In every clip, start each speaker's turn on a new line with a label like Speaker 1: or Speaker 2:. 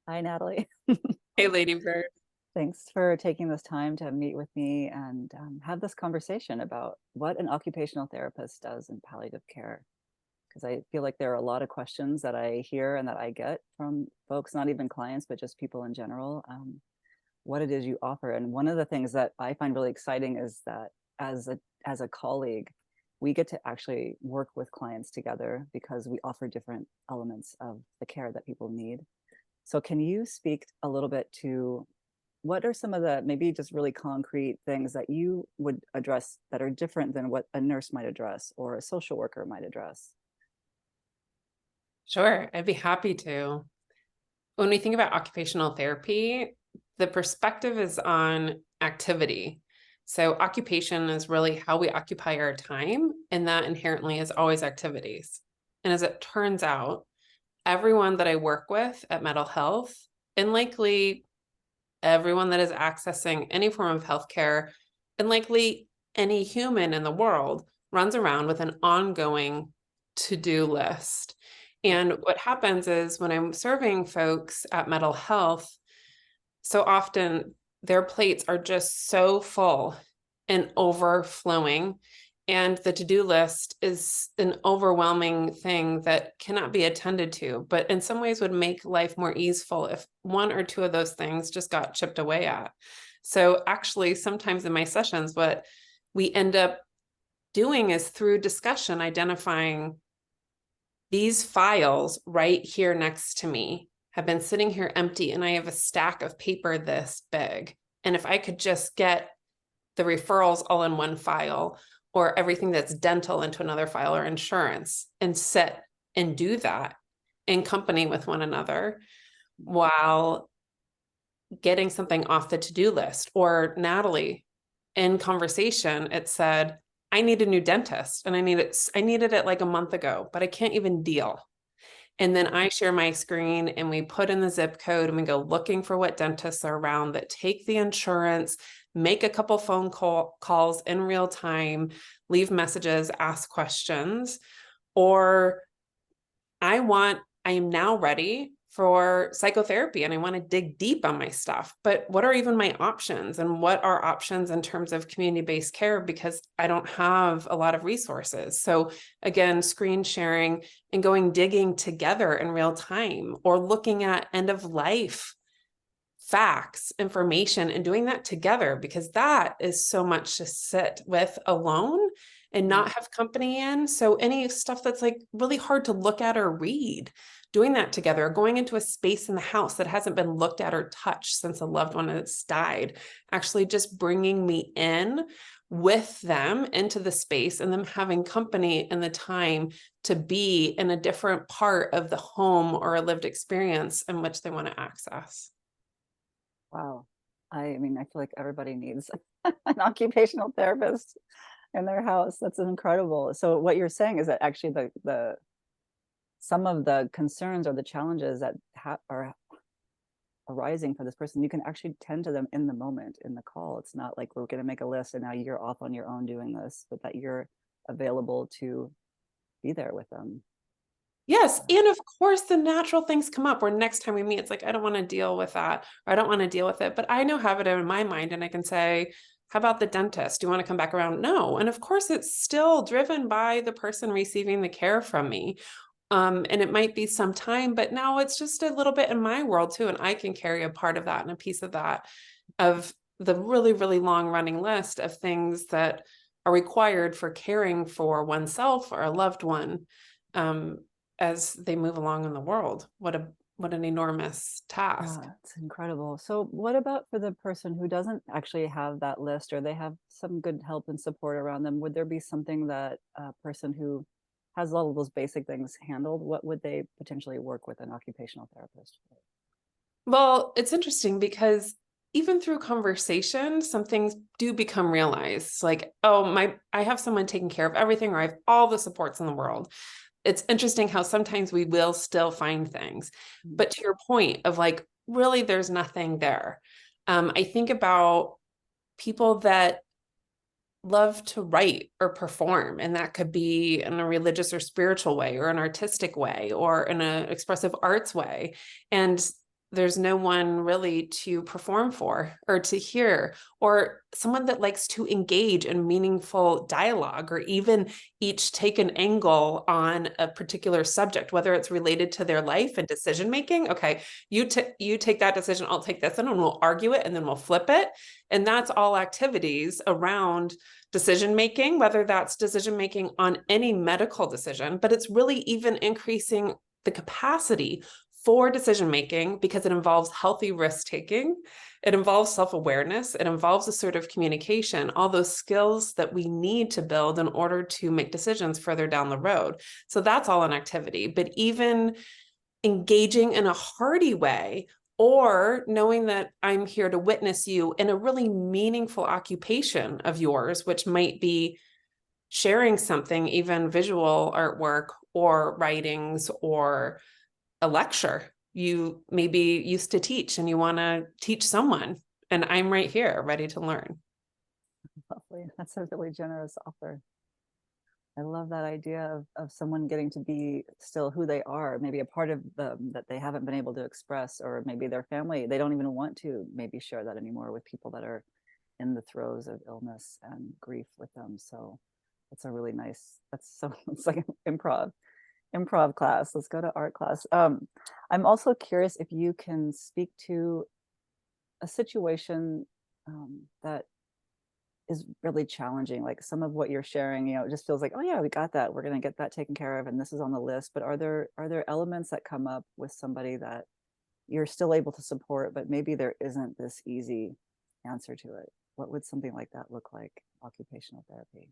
Speaker 1: Hi, Natalie.
Speaker 2: Hey, Ladybird.
Speaker 1: Thanks for taking this time to meet with me and have this conversation about what an occupational therapist does in palliative care. Because I feel like there are a lot of questions that I hear and that I get from folks, not even clients, but just people in general, what it is you offer. And one of the things that I find really exciting is that as a colleague, we get to actually work with clients together because we offer different elements of the care that people need. So can you speak a little bit to what are some of the maybe just really concrete things that you would address that are different than what a nurse might address or a social worker might address?
Speaker 2: Sure, I'd be happy to. When we think about occupational therapy, the perspective is on activity. So occupation is really how we occupy our time, and that inherently is always activities. And as it turns out, everyone that I work with at Mettle Health, and likely everyone that is accessing any form of healthcare, and likely any human in the world, runs around with an ongoing to-do list. And what happens is when I'm serving folks at Mettle Health, so often their plates are just so full and overflowing. And the to-do list is an overwhelming thing that cannot be attended to, but in some ways would make life more easeful if one or two of those things just got chipped away at. So actually, sometimes in my sessions, what we end up doing is through discussion, identifying these files right here next to me have been sitting here empty, and I have a stack of paper this big. And if I could just get the referrals all in one file, or everything that's dental into another file, or insurance, and sit and do that in company with one another while getting something off the to-do list. Or Natalie, in conversation, it said, I need a new dentist and I needed it like a month ago, but I can't even deal. And then I share my screen and we put in the zip code and we go looking for what dentists are around that take the insurance, make a couple phone calls in real time, leave messages, ask questions. Or I am now ready for psychotherapy and I want to dig deep on my stuff. But what are even my options, and what are options in terms of community-based care? Because I don't have a lot of resources. So again, screen sharing and going digging together in real time, or looking at end of life facts, information, and doing that together, because that is so much to sit with alone and not have company in. So any stuff that's like really hard to look at or read, doing that together, going into a space in the house that hasn't been looked at or touched since a loved one has died, actually just bringing me in with them into the space, and them having company and the time to be in a different part of the home or a lived experience in which they want to access.
Speaker 1: Wow. I mean, I feel like everybody needs an occupational therapist in their house. That's incredible. So what you're saying is that actually the some of the concerns or the challenges that are arising for this person, you can actually tend to them in the moment in the call. It's not like we're going to make a list and now you're off on your own doing this, but that you're available to be there with them.
Speaker 2: Yes. And of course, the natural things come up where next time we meet, it's like, I don't want to deal with that, or I don't want to deal with it. But I know have it in my mind, and I can say, how about the dentist? Do you want to come back around? No. And of course, it's still driven by the person receiving the care from me. And it might be some time, but now it's just a little bit in my world too. And I can carry a part of that and a piece of that, of the really, really long running list of things that are required for caring for oneself or a loved one. As they move along in the world. What an enormous task.
Speaker 1: Yeah, it's incredible. So what about for the person who doesn't actually have that list, or they have some good help and support around them? Would there be something that a person who has all of those basic things handled, what would they potentially work with an occupational therapist for?
Speaker 2: Well, it's interesting because even through conversation, some things do become realized. Like, oh, I have someone taking care of everything, or I have all the supports in the world. It's interesting how sometimes we will still find things.
Speaker 1: Mm.
Speaker 2: But to your point of like, really, there's nothing there. I think about people that love to write or perform, and that could be in a religious or spiritual way, or an artistic way, or in an expressive arts way. And there's no one really to perform for or to hear, or someone that likes to engage in meaningful dialogue, or even each take an angle on a particular subject, whether it's related to their life and decision making. Okay, you take that decision, I'll take this, and then we'll argue it, and then we'll flip it. And that's all activities around decision making, whether that's decision making on any medical decision, but it's really even increasing the capacity for decision making, because it involves healthy risk taking, it involves self-awareness, it involves assertive communication, all those skills that we need to build in order to make decisions further down the road. So that's all an activity. But even engaging in a hearty way, or knowing that I'm here to witness you in a really meaningful occupation of yours, which might be sharing something, even visual artwork or writings or a lecture. You maybe used to teach and you want to teach someone, and I'm right here ready to learn.
Speaker 1: Lovely. That's a really generous offer. I love that idea of someone getting to be still who they are, maybe a part of them that they haven't been able to express, or maybe their family, they don't even want to maybe share that anymore with people that are in the throes of illness and grief with them. So it's a really nice, it's like an improv class. Let's go to art class. I'm also curious if you can speak to a situation that is really challenging, like some of what you're sharing, it just feels like, oh yeah, we got that, we're going to get that taken care of, and this is on the list. But are there elements that come up with somebody that you're still able to support, but maybe there isn't this easy answer to it? What would something like that look like, occupational therapy?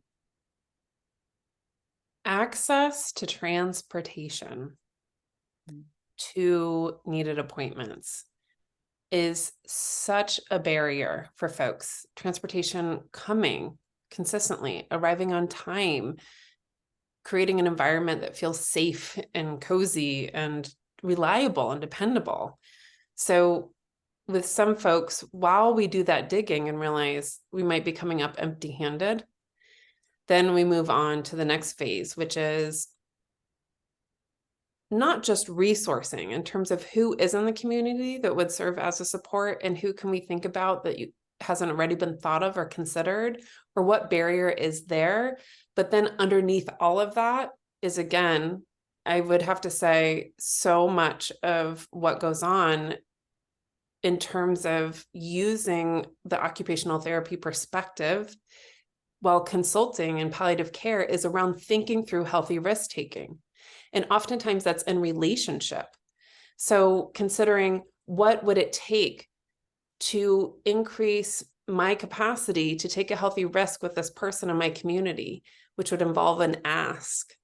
Speaker 2: Access to transportation to needed appointments is such a barrier for folks. Transportation coming consistently, arriving on time, creating an environment that feels safe and cozy and reliable and dependable. So with some folks, while we do that digging and realize we might be coming up empty-handed, then we move on to the next phase, which is not just resourcing in terms of who is in the community that would serve as a support, and who can we think about that hasn't already been thought of or considered, or what barrier is there. But then underneath all of that is, again, I would have to say, so much of what goes on in terms of using the occupational therapy perspective while consulting in palliative care is around thinking through healthy risk taking. And oftentimes that's in relationship. So considering what would it take to increase my capacity to take a healthy risk with this person in my community, which would involve an ask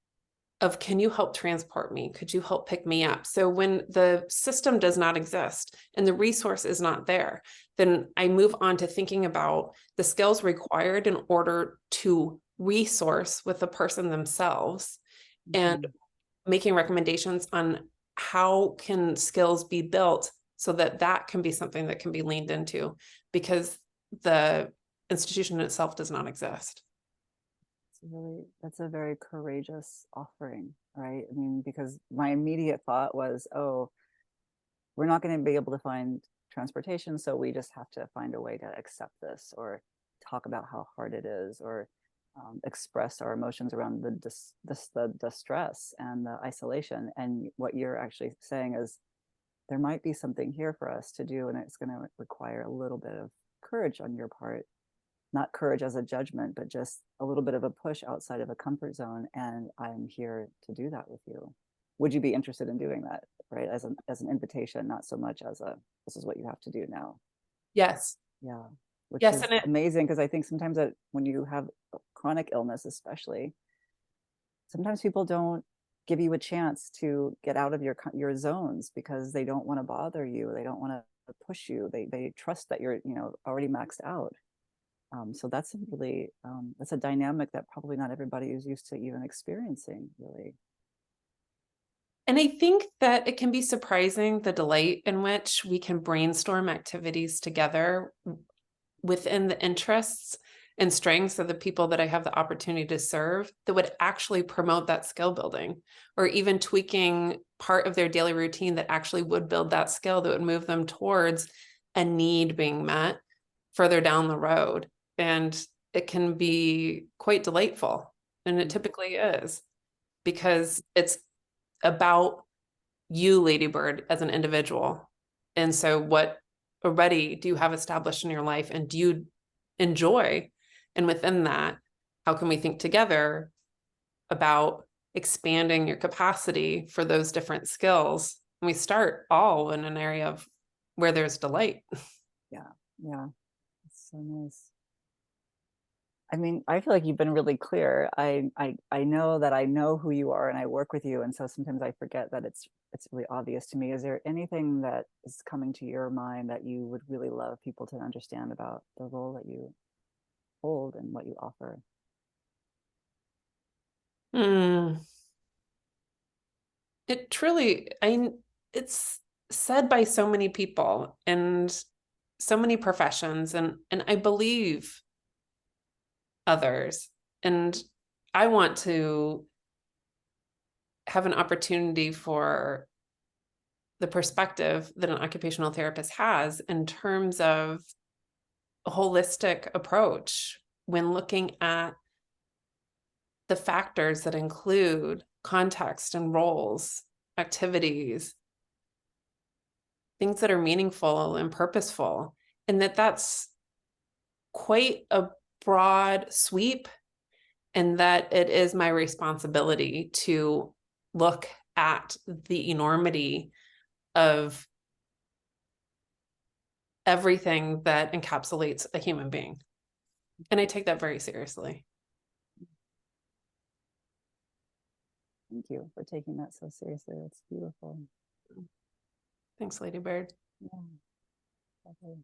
Speaker 2: of, can you help transport me? Could you help pick me up? So when the system does not exist and the resource is not there, then I move on to thinking about the skills required in order to resource with the person themselves, and making recommendations on how can skills be built so that that can be something that can be leaned into, because the institution itself does not exist.
Speaker 1: That's a very courageous offering, right? I mean, because my immediate thought was, oh, we're not going to be able to find transportation, so we just have to find a way to accept this, or talk about how hard it is, or express our emotions around the distress and the isolation. And what you're actually saying is, there might be something here for us to do, and it's going to require a little bit of courage on your part. Not courage as a judgment, but just a little bit of a push outside of a comfort zone. And I'm here to do that with you. Would you be interested in doing that, right? As an invitation, not so much as this is what you have to do now.
Speaker 2: Yes.
Speaker 1: Yeah. Which
Speaker 2: yes,
Speaker 1: is amazing, because I think sometimes that when you have chronic illness, especially, sometimes people don't give you a chance to get out of your zones, because they don't want to bother you. They don't want to push you. They trust that you're, already maxed out. So that's that's a dynamic that probably not everybody is used to even experiencing, really.
Speaker 2: And I think that it can be surprising the delight in which we can brainstorm activities together within the interests and strengths of the people that I have the opportunity to serve that would actually promote that skill building, or even tweaking part of their daily routine that actually would build that skill, that would move them towards a need being met further down the road. And it can be quite delightful. And it typically is, because it's about you, Ladybird, as an individual. And so what already do you have established in your life, and do you enjoy? And within that, how can we think together about expanding your capacity for those different skills? And we start all in an area of where there's delight.
Speaker 1: Yeah, yeah, it's so nice. I mean, I feel like you've been really clear. I know that I know who you are and I work with you, and so sometimes I forget that it's really obvious to me. Is there anything that is coming to your mind that you would really love people to understand about the role that you hold and what you offer?
Speaker 2: It truly, it's said by so many people and so many professions, and I believe others. And I want to have an opportunity for the perspective that an occupational therapist has in terms of a holistic approach when looking at the factors that include context and roles, activities, things that are meaningful and purposeful, and that's quite a broad sweep, and that it is my responsibility to look at the enormity of everything that encapsulates a human being. And I take that very seriously.
Speaker 1: Thank you for taking that so seriously. That's beautiful.
Speaker 2: Thanks, Ladybird.
Speaker 1: Yeah, lovely.